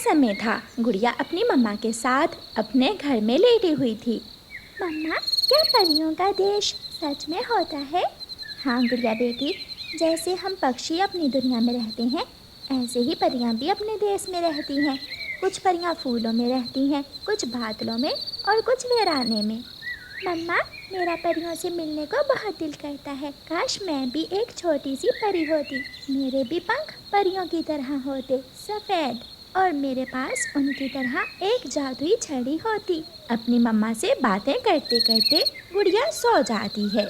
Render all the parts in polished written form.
समय था। गुड़िया अपनी मम्मा के साथ अपने घर में लेटी हुई थी। मम्मा, क्या परियों का देश सच में होता है? हाँ गुड़िया बेटी, जैसे हम पक्षी अपनी दुनिया में रहते हैं, ऐसे ही परियां भी अपने देश में रहती हैं। कुछ परियां फूलों में रहती हैं, कुछ बादलों में और कुछ वीराने में। मम्मा, मेरा परियों से मिलने को बहुत दिल करता है। काश मैं भी एक छोटी सी परी होती। मेरे भी पंख परियों की तरह होते, सफ़ेद, और मेरे पास उनकी तरह एक जादुई छड़ी होती। अपनी मम्मा से बातें करते करते गुड़िया सो जाती है।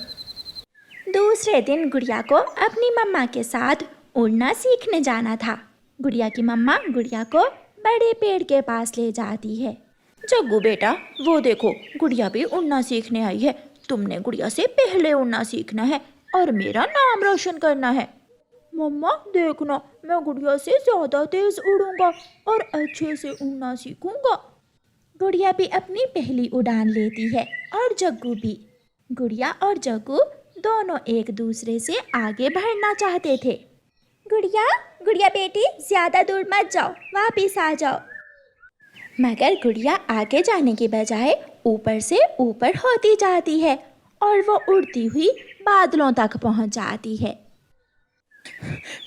दूसरे दिन गुड़िया को अपनी मम्मा के साथ उड़ना सीखने जाना था। गुड़िया की मम्मा गुड़िया को बड़े पेड़ के पास ले जाती है। जग्गू बेटा, वो देखो, गुड़िया भी उड़ना सीखने आई है। तुमने गुड़िया से पहले उड़ना सीखना है और मेरा नाम रोशन करना है। मम्मा देखना, मैं गुड़िया से ज़्यादा तेज उड़ूंगा और अच्छे से उड़ना सीखूंगा। गुड़िया भी अपनी पहली उड़ान लेती है और जग्गू भी। गुड़िया और जग्गू दोनों एक दूसरे से आगे बढ़ना चाहते थे। गुड़िया, गुड़िया बेटी, ज़्यादा दूर मत जाओ, वापिस आ जाओ। मगर गुड़िया आगे जाने के बजाय ऊपर से ऊपर होती जाती है और वो उड़ती हुई बादलों तक पहुंच जाती है।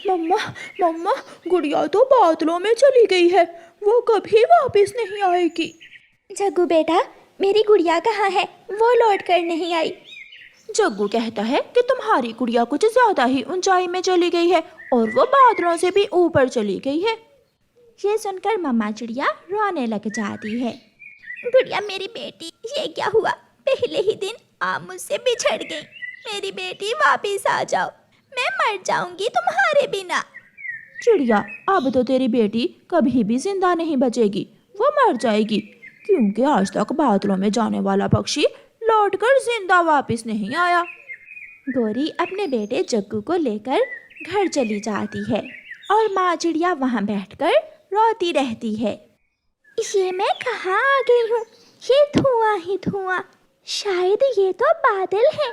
मम्मा, मम्मा, गुड़िया तो बादलों में चली गई है, वो कभी वापस नहीं आएगी। जग्गू बेटा, मेरी गुड़िया कहाँ है? वो लौट कर नहीं आई। जग्गू कहता है कि तुम्हारी गुड़िया कुछ ज़्यादा ही ऊंचाई में चली गई है और वो बादलों से भी ऊपर चली गई है। ये सुनकर मम्मा चिड़िया रोने लग जाती है। गुड़िया मेरी बेटी, ये क्या हुआ? पहले ही दिन आप मुझसे बिछड़ गई। मेरी बेटी वापिस आ जाओ, मैं मर जाऊंगी तुम्हारे बिना। चिड़िया, अब तो तेरी बेटी कभी भी जिंदा नहीं बचेगी, वो मर जाएगी, क्योंकि आज तक बादलों में जाने वाला पक्षी लौटकर जिंदा वापस नहीं आया। गोरी अपने बेटे जग्गू को लेकर घर चली जाती है और माँ चिड़िया वहाँ बैठकर रोती रहती है। ये मैं कहाँ आ गई हूँ? ये धुआं ही धुआं, शायद ये तो बादल है।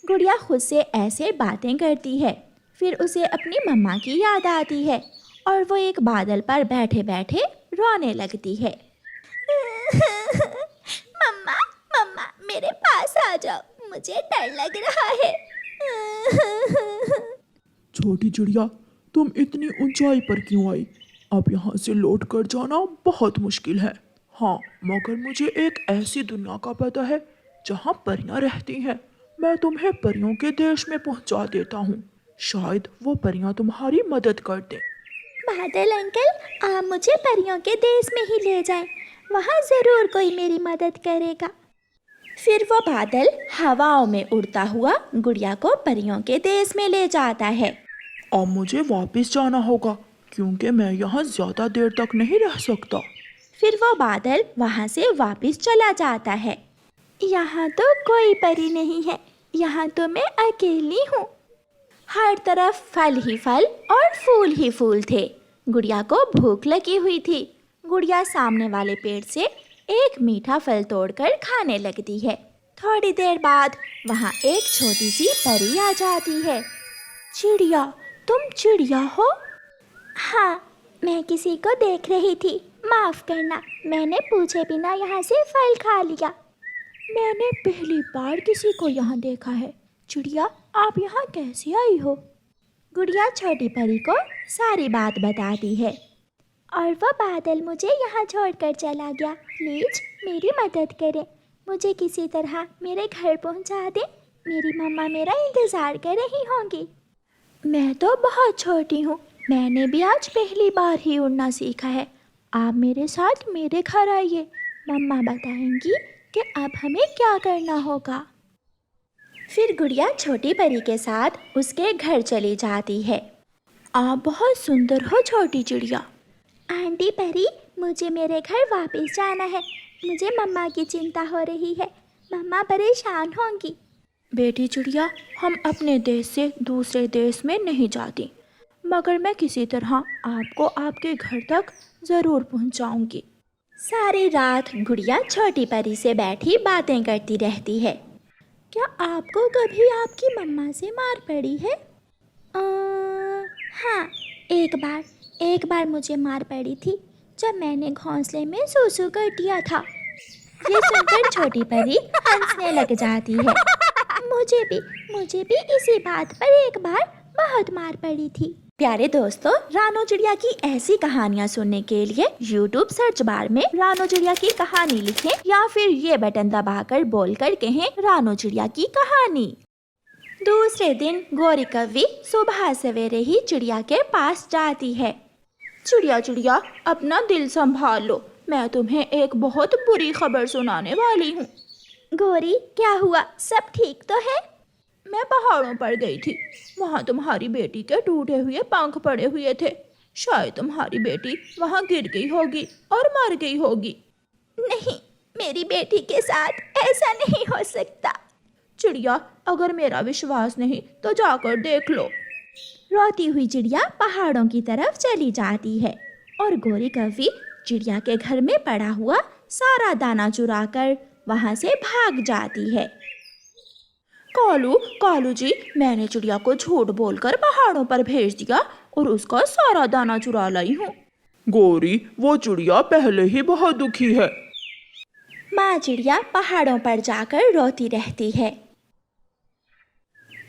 गुड़िया खुद से ऐसे बातें करती है। फिर उसे अपनी मम्मा की याद आती है और वो एक बादल पर बैठे बैठे रोने लगती है। मम्मा, मम्मा, मेरे पास आ जाओ, मुझे डर लग रहा है। छोटी चिड़िया, तुम इतनी ऊंचाई पर क्यों आई? अब यहाँ से लौट कर जाना बहुत मुश्किल है। हाँ, मगर मुझे एक ऐसी दुनिया का पता है जहाँ परियां रहती हैं। मैं तुम्हें परियों के देश में पहुँचा देता हूँ। शायद वो परियां तुम्हारी मदद कर दें। बादल अंकल, आप मुझे परियों के देश में ही ले जाएं। वहाँ ज़रूर कोई मेरी मदद करेगा। फिर वो बादल हवाओं में उड़ता हुआ गुड़िया को परियों के देश में ले जाता है। अब मुझे वापस जाना होगा क्योंकि मैं यहाँ ज़्यादा देर तक नहीं रह सकता। फिर वो बादल वहाँ से वापस चला जाता है। यहाँ तो कोई परी नहीं है, यहाँ तो मैं अकेली हूँ। हर तरफ फल ही फल और फूल ही फूल थे। गुड़िया को भूख लगी हुई थी। गुड़िया सामने वाले पेड़ से एक मीठा फल तोड़कर खाने लगती है। थोड़ी देर बाद वहाँ एक छोटी सी परी आ जाती है। चिड़िया, तुम चिड़िया हो? हाँ, मैं किसी को देख रही थी, माफ़ करना, मैंने पूछे बिना यहाँ से फल खा लिया। मैंने पहली बार किसी को यहाँ देखा है। चिड़िया, आप यहाँ कैसे आई हो? गुड़िया छोटी परी को सारी बात बताती है। और वो बादल मुझे यहाँ छोड़कर चला गया। प्लीज मेरी मदद करें, मुझे किसी तरह मेरे घर पहुँचा दें। मेरी मम्मा मेरा इंतज़ार कर रही होंगी। मैं तो बहुत छोटी हूँ, मैंने भी आज पहली बार ही उड़ना सीखा है। आप मेरे साथ मेरे घर आइए, मम्मा बताएंगी कि अब हमें क्या करना होगा। फिर गुड़िया छोटी परी के साथ उसके घर चली जाती है। आप बहुत सुंदर हो छोटी चिड़िया। आंटी परी, मुझे मेरे घर वापस जाना है, मुझे मम्मा की चिंता हो रही है, मम्मा परेशान होंगी। बेटी चिड़िया, हम अपने देश से दूसरे देश में नहीं जाती, मगर मैं किसी तरह आपको आपके घर तक ज़रूर पहुंचाऊंगी। सारी रात गुड़िया छोटी परी से बैठी बातें करती रहती है। क्या आपको कभी आपकी मम्मा से मार पड़ी है? हाँ, एक बार मुझे मार पड़ी थी जब मैंने घोंसले में सूसू कर दिया था। ये सुनकर छोटी परी हंसने लग जाती है। मुझे भी इसी बात पर एक बार बहुत मार पड़ी थी। प्यारे दोस्तों, रानो चिड़िया की ऐसी कहानियाँ सुनने के लिए YouTube सर्च बार में रानो चिड़िया की कहानी लिखें या फिर ये बटन दबाकर बोलकर कहें रानो चिड़िया की कहानी। दूसरे दिन गौरी कव्वी सुबह सवेरे ही चिड़िया के पास जाती है। चिड़िया चिड़िया, अपना दिल संभाल लो, मैं तुम्हें एक बहुत बुरी खबर सुनाने वाली हूँ। गौरी, क्या हुआ? सब ठीक तो है? मैं पहाड़ों पर गई थी, वहाँ तुम्हारी बेटी के टूटे हुए पंख पड़े हुए थे। शायद तुम्हारी बेटी वहाँ गिर गई होगी और मर गई होगी। नहीं, मेरी बेटी के साथ ऐसा नहीं हो सकता। चिड़िया, अगर मेरा विश्वास नहीं तो जाकर देख लो। रोती हुई चिड़िया पहाड़ों की तरफ चली जाती है और गौरी कव्वी चिड़िया के घर में पड़ा हुआ सारा दाना चुराकर वहाँ से भाग जाती है। कालू जी, मैंने चिड़िया को झूठ बोलकर पहाड़ों पर भेज दिया और उसका सारा दाना चुरा लाई हूँ। गौरी, वो चिड़िया पहले ही बहुत दुखी है। माँ चिड़िया पहाड़ों पर जाकर रोती रहती है।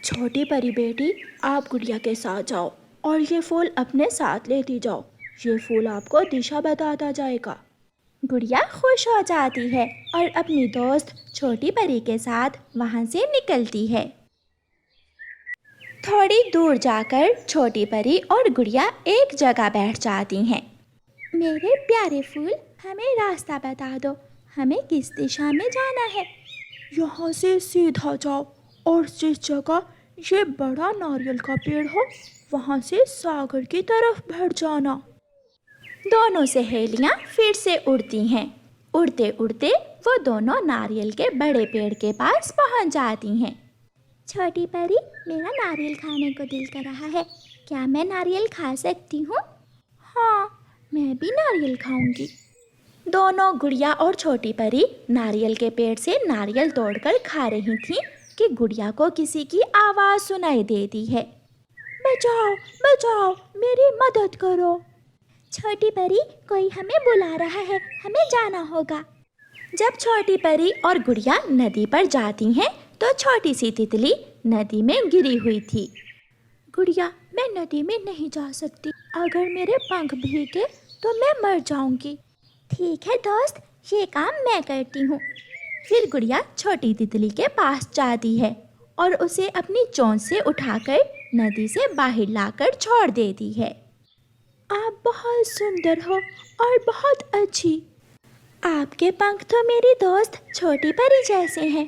छोटी परी बेटी, आप गुड़िया के साथ जाओ और ये फूल अपने साथ लेती जाओ। ये फूल आपको दिशा बताता जाएगा। गुड़िया खुश हो जाती है और अपनी दोस्त छोटी परी के साथ वहाँ से निकलती है। थोड़ी दूर जाकर छोटी परी और गुड़िया एक जगह बैठ जाती हैं। मेरे प्यारे फूल, हमें रास्ता बता दो, हमें किस दिशा में जाना है? यहाँ से सीधा जाओ और जिस जगह ये बड़ा नारियल का पेड़ हो वहाँ से सागर की तरफ बढ़ जाना। दोनों सहेलियाँ फिर से उड़ती हैं। उड़ते उड़ते वो दोनों नारियल के बड़े पेड़ के पास पहुँच जाती हैं। छोटी परी, मेरा नारियल खाने को दिल कर रहा है, क्या मैं नारियल खा सकती हूँ? हाँ, मैं भी नारियल खाऊंगी। दोनों गुड़िया और छोटी परी नारियल के पेड़ से नारियल तोड़कर खा रही थीं कि गुड़िया को किसी की आवाज़ सुनाई देती है। बचाओ बचाओ, मेरी मदद करो। छोटी परी, कोई हमें बुला रहा है, हमें जाना होगा। जब छोटी परी और गुड़िया नदी पर जाती हैं तो छोटी सी तितली नदी में गिरी हुई थी। गुड़िया, मैं नदी में नहीं जा सकती, अगर मेरे पंख भीगे तो मैं मर जाऊंगी। ठीक है दोस्त, ये काम मैं करती हूँ। फिर गुड़िया छोटी तितली के पास जाती है और उसे अपनी चोंच से उठाकर नदी से बाहर लाकर छोड़ देती है। आप बहुत सुंदर हो और बहुत अच्छी। आपके पंख तो मेरी दोस्त छोटी परी जैसे हैं।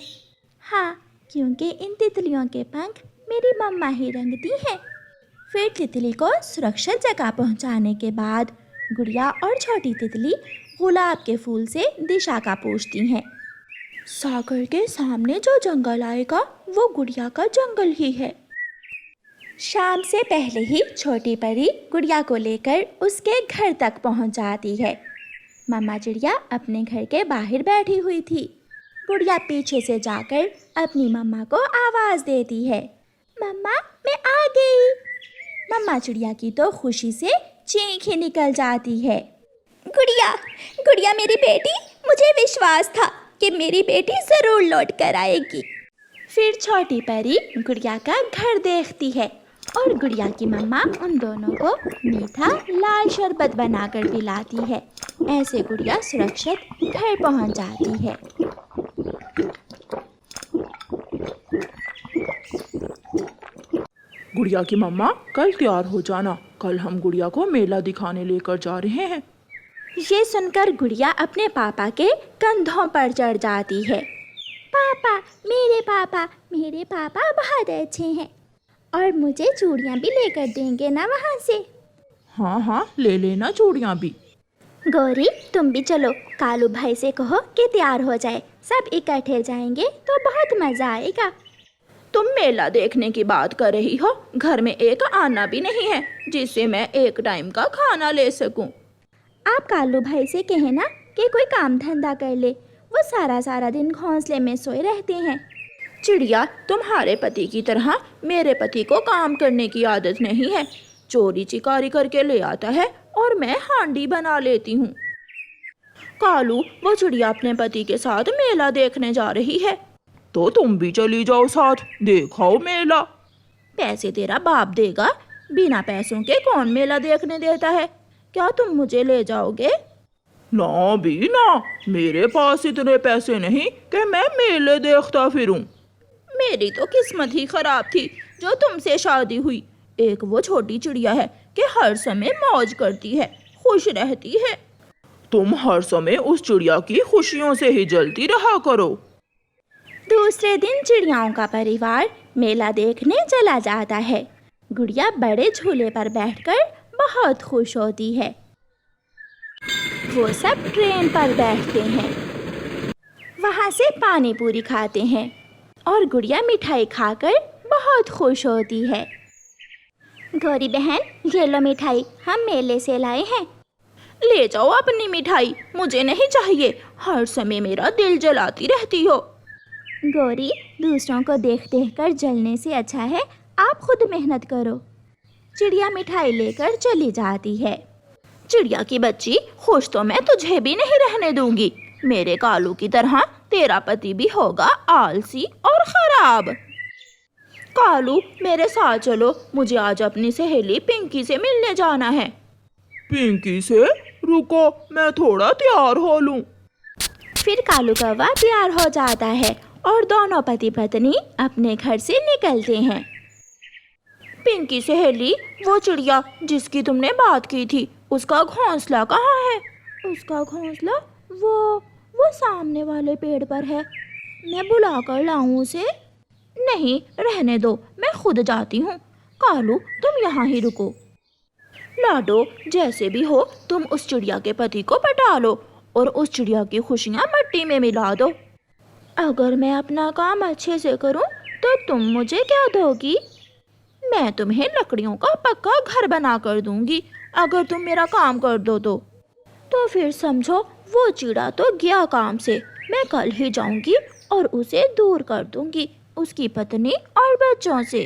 हाँ, क्योंकि इन तितलियों के पंख मेरी मम्मा ही रंगती हैं। फिर तितली को सुरक्षित जगह पहुंचाने के बाद गुड़िया और छोटी तितली गुलाब के फूल से दिशा का पूछती हैं। सागर के सामने जो जंगल आएगा वो गुड़िया का जंगल ही है। शाम से पहले ही छोटी परी गुड़िया को लेकर उसके घर तक पहुंच जाती है। मम्मा चिड़िया अपने घर के बाहर बैठी हुई थी। गुड़िया पीछे से जाकर अपनी मम्मा को आवाज़ देती है। मम्मा, मैं आ गई। मम्मा चिड़िया की तो खुशी से चीख ही निकल जाती है। गुड़िया, गुड़िया मेरी बेटी, मुझे विश्वास था कि मेरी बेटी ज़रूर लौट कर आएगी। फिर छोटी परी गुड़िया का घर देखती है और गुड़िया की मम्मा उन दोनों को मीठा लाल शरबत बनाकर पिलाती है। ऐसे गुड़िया सुरक्षित घर पहुंच जाती है। गुड़िया की मम्मा, कल तैयार हो जाना, कल हम गुड़िया को मेला दिखाने लेकर जा रहे हैं। ये सुनकर गुड़िया अपने पापा के कंधों पर चढ़ जाती है। पापा, मेरे पापा बहुत अच्छे हैं और मुझे चूड़ियाँ भी लेकर देंगे ना वहाँ से? हाँ हाँ, ले लेना चूड़ियाँ भी। गौरी, तुम भी चलो, कालू भाई से कहो कि तैयार हो जाए, सब इकट्ठे जाएंगे तो बहुत मज़ा आएगा। तुम मेला देखने की बात कर रही हो, घर में एक आना भी नहीं है जिससे मैं एक टाइम का खाना ले सकूं। आप कालू भाई से कहें ना कि कोई काम धंधा कर ले, वो सारा दिन घोंसले में सोए रहते हैं। चिड़िया, तुम्हारे पति की तरह मेरे पति को काम करने की आदत नहीं है। चोरी चिकारी करके ले आता है और मैं हांडी बना लेती हूँ। कालू, वो चिड़िया अपने पति के साथ मेला देखने जा रही है। तो तुम भी चली जाओ साथ, देखाओ मेला। पैसे तेरा बाप देगा, बिना पैसों के कौन मेला देखने देता है। क्या तुम मुझे ले जाओगे? ना भी ना, मेरे पास इतने पैसे नहीं कि मैं मेले देखता फिरूं। मेरी तो किस्मत ही खराब थी जो तुमसे शादी हुई। एक वो छोटी चिड़िया है कि हर समय मौज करती है, खुश रहती है। तुम हर समय उस चिड़िया की खुशियों से ही जलती रहा करो। दूसरे दिन चिड़ियाओं का परिवार मेला देखने चला जाता है। गुड़िया बड़े झूले पर बैठकर बहुत खुश होती है। वो सब ट्रेन पर बैठते हैं, वहाँ से पानी पूरी खाते हैं और गुड़िया मिठाई खाकर बहुत खुश होती है। गौरी बहन, ये लो मिठाई, हम मेले से लाए हैं। ले जाओ अपनी मिठाई, मुझे नहीं चाहिए। हर समय मेरा दिल जलाती रहती हो। गौरी, दूसरों को देख देख कर जलने से अच्छा है आप खुद मेहनत करो। चिड़िया मिठाई लेकर चली जाती है। चिड़िया की बच्ची, खुश तो मैं तुझे भी नहीं रहने दूंगी। मेरे कालू की तरह तेरा पति भी होगा आलसी और खराब। कालू, मेरे साथ चलो, मुझे आज अपनी सहेली पिंकी से मिलने जाना है। पिंकी से? रुको, मैं थोड़ा तैयार हो लूं। फिर कालू कौवा तैयार हो जाता है और दोनों पति पत्नी अपने घर से निकलते हैं। पिंकी सहेली, वो चिड़िया जिसकी तुमने बात की थी, उसका घोंसला कहाँ है? उसका घोंसला वो सामने वाले पेड़ पर है। मैं बुला कर लाऊं उसे? नहीं, रहने दो, मैं खुद जाती हूँ। कालू, तुम यहाँ ही रुको। लाडो, जैसे भी हो तुम उस चिड़िया के पति को पटा लो और उस चिड़िया की खुशियाँ मिट्टी में मिला दो। अगर मैं अपना काम अच्छे से करूं तो तुम मुझे क्या दोगी? मैं तुम्हें लकड़ियों का पक्का घर बना कर दूंगी अगर तुम मेरा काम कर दो तो फिर समझो वो चिड़ा तो गया काम से। मैं कल ही जाऊंगी और उसे दूर कर दूंगी, उसकी पत्नी और बच्चों से।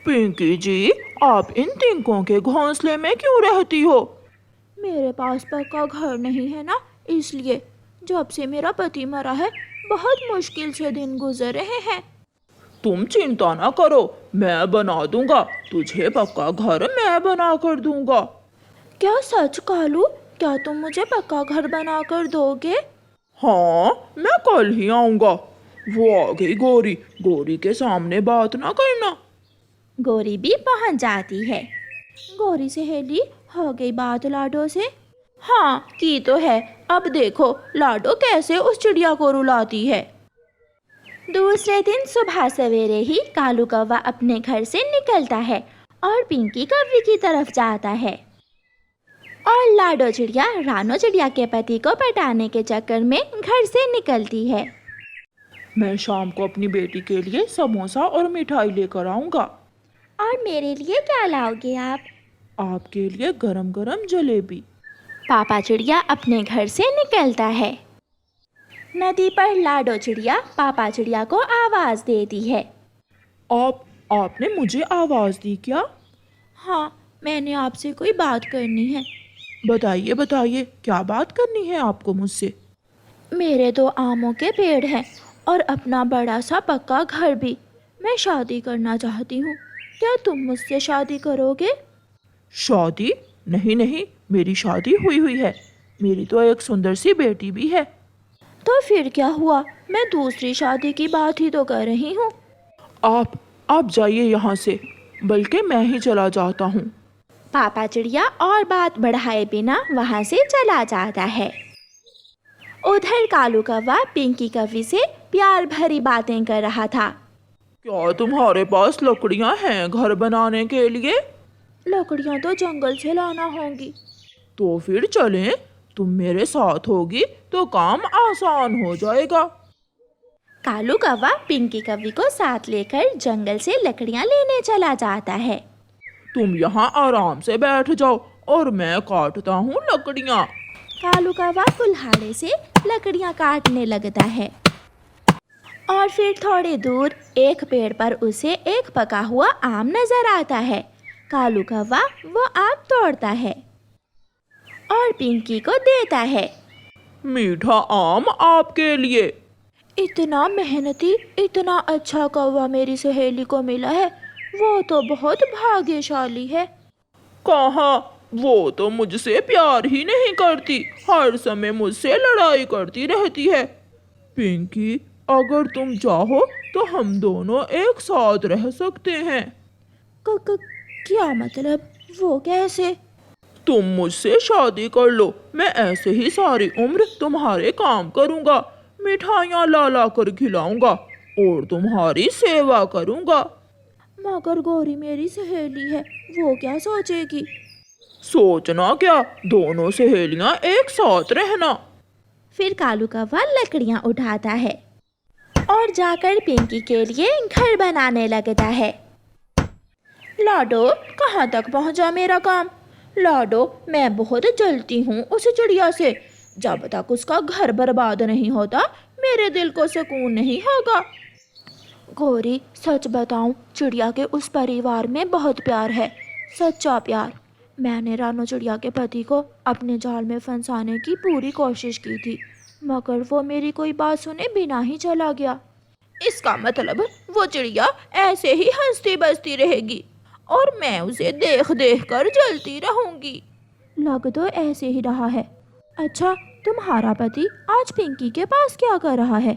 पिंकी जी, आप इन तिनकों के घोंसले में क्यों रहती हो? मेरे पास पक्का घर नहीं है ना, इसलिए। जब से मेरा पति मरा है बहुत मुश्किल से दिन गुजर रहे हैं। तुम चिंता ना करो, मैं बना दूंगा, तुझे पक्का घर मैं बना कर दूंगा। क्या सच कालू? क्या तुम मुझे पक्का घर बना कर दोगे? हाँ, मैं कल ही आऊंगा। वो आ गई गौरी, गौरी के सामने बात ना करना। गौरी भी पहुंच जाती है। गौरी सहेली, हो गई बात लाडो से? हाँ, की तो है। अब देखो लाडो कैसे उस चिड़िया को रुलाती है। दूसरे दिन सुबह सवेरे ही कालू कौवा अपने घर से निकलता है और पिंकी कौवे की तरफ जाता है। और लाडो चिड़िया रानो चिड़िया के पति को पटाने के चक्कर में घर से निकलती है। मैं शाम को अपनी बेटी के लिए समोसा और मिठाई लेकर आऊंगा। और मेरे लिए क्या लाओगे आप? आपके लिए गरम गरम जलेबी। पापा चिड़िया अपने घर से निकलता है। नदी पर लाडो चिड़िया पापा चिड़िया को आवाज देती है। आपने मुझे आवाज दी क्या? हाँ, मैंने आपसे कोई बात करनी है। बताइए बताइए, क्या बात करनी है आपको मुझसे? मेरे 2 आमों के पेड़ हैं और अपना बड़ा सा पक्का घर भी। मैं शादी करना चाहती हूँ, क्या तुम मुझसे शादी करोगे? शादी? नहीं नहीं, मेरी शादी हुई है। मेरी तो एक सुंदर सी बेटी भी है। तो फिर क्या हुआ, मैं दूसरी शादी की बात ही तो कर रही हूँ। आप जाइए यहाँ से, बल्कि मैं ही चला जाता हूँ। पापा चिड़िया और बात बढ़ाए बिना वहाँ से चला जाता है। उधर कालू कौवा पिंकी कौवी से प्यार भरी बातें कर रहा था। क्या तुम्हारे पास लकड़ियाँ हैं घर बनाने के लिए? लकड़ियाँ तो जंगल से लाना होंगी। तो फिर चलें, तुम मेरे साथ होगी तो काम आसान हो जाएगा। कालू कौवा पिंकी कौवी को साथ लेकर जंगल से लकड़ियाँ लेने चला जाता है। तुम यहाँ आराम से बैठ जाओ और मैं काटता हूँ लकड़ियाँ। कालू कौवा कुल्हाड़े से लकड़ियाँ काटने लगता है और फिर थोड़ी दूर एक पेड़ पर उसे एक पका हुआ आम नजर आता है। कालू कौवा वो आम तोड़ता है। और पिंकी को देता है। मीठा आम आपके लिए। इतना मेहनती, इतना अच्छा कौवा मेरी सहेली को मिला है, वो तो बहुत भाग्यशाली है। कहाँ, वो तो मुझसे प्यार ही नहीं करती, हर समय मुझसे लड़ाई करती रहती है। पिंकी, अगर तुम चाहो तो हम दोनों एक साथ रह सकते हैं। क्या मतलब, वो कैसे? तुम मुझसे शादी कर लो, मैं ऐसे ही सारी उम्र तुम्हारे काम करूँगा, मिठाइयाँ ला ला कर खिलाऊंगा और तुम्हारी सेवा करूँगा। मगर गौरी मेरी सहेली है, वो क्या सोचेगी? सोचना क्या, दोनों सहेलियाँ एक साथ रहना। फिर कालू कौवा लकड़ियाँ उठाता है और जाकर पिंकी के लिए घर बनाने लगता है। लाडो, कहाँ तक पहुँचा मेरा काम? लाडो, मैं बहुत जलती हूँ उस चिड़िया से। जब तक उसका घर बर्बाद नहीं होता मेरे दिल को सुकून नहीं होगा। गौरी, सच बताऊं, चिड़िया के उस परिवार में बहुत प्यार है, सच्चा प्यार। मैंने रानू चिड़िया के पति को अपने जाल में फंसाने की पूरी कोशिश की थी, मगर वो मेरी कोई बात सुने बिना ही चला गया। इसका मतलब वो चिड़िया ऐसे ही हंसती बसती रहेगी और मैं उसे देख देख कर जलती रहूंगी। लग तो ऐसे ही रहा है। अच्छा, तुम्हारा पति आज पिंकी के पास क्या कर रहा है?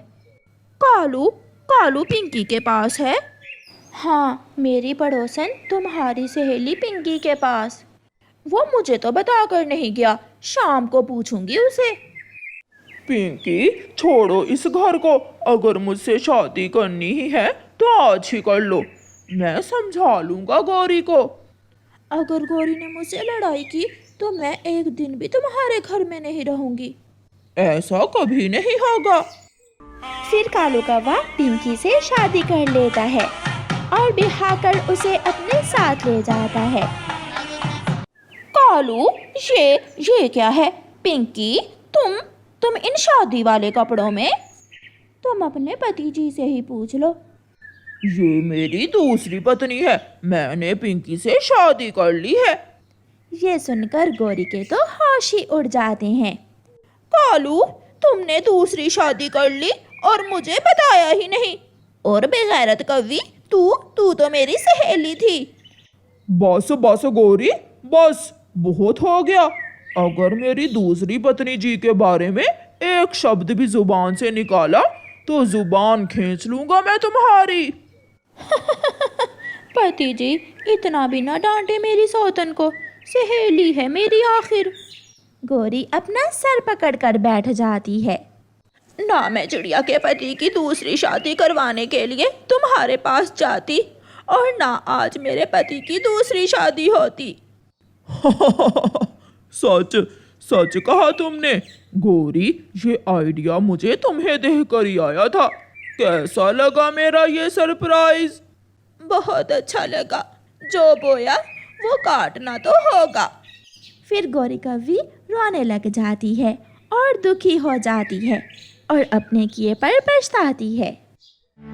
कालू, कालू पिंकी के पास है। हाँ, मेरी पड़ोसन तुम्हारी सहेली पिंकी के पास। वो मुझे तो बता कर नहीं गया, शाम को पूछूंगी उसे। पिंकी, छोड़ो इस घर को, अगर मुझसे शादी करनी ही है तो आज ही कर लो, मैं समझा लूंगा गौरी को। अगर गौरी ने मुझसे लड़ाई की तो मैं एक दिन भी तुम्हारे घर में नहीं रहूंगी। ऐसा कभी नहीं होगा। फिर कालू कौवा पिंकी से शादी कर लेता है और ब्याह कर उसे अपने साथ ले जाता है। कालू, ये क्या है? पिंकी, तुम इन शादी वाले कपड़ों में? तुम अपने पति जी से ही पूछ लो। ये मेरी दूसरी पत्नी है, मैंने पिंकी से शादी कर ली है। ये सुनकर गौरी के तो होश ही उड़ जाते हैं। कालू, तुमने दूसरी शादी कर ली और मुझे बताया ही नहीं। और बेगैरत कौवी, तू तो मेरी सहेली थी। बस बस गौरी, बस बहुत हो गया। अगर मेरी दूसरी पत्नी जी के बारे में एक शब्द भी जुबान से निकाला तो जुबान खींच लूंगा मैं तुम्हारी। पति जी, इतना भी ना डांटे मेरी सौतन को, सहेली है मेरी आखिर। गौरी अपना सर पकड़कर बैठ जाती है। ना मैं चिड़िया के पति की दूसरी शादी करवाने के लिए तुम्हारे पास जाती और ना आज मेरे पति की दूसरी शादी होती। सच सच कहा तुमने गौरी, ये आइडिया मुझे तुम्हें देकर ही आया था। कैसा लगा मेरा ये सरप्राइज? बहुत अच्छा लगा, जो बोया वो काटना तो होगा। फिर गौरी कौवी रोने लग जाती है और दुखी हो जाती है और अपने किए पर पछताती है।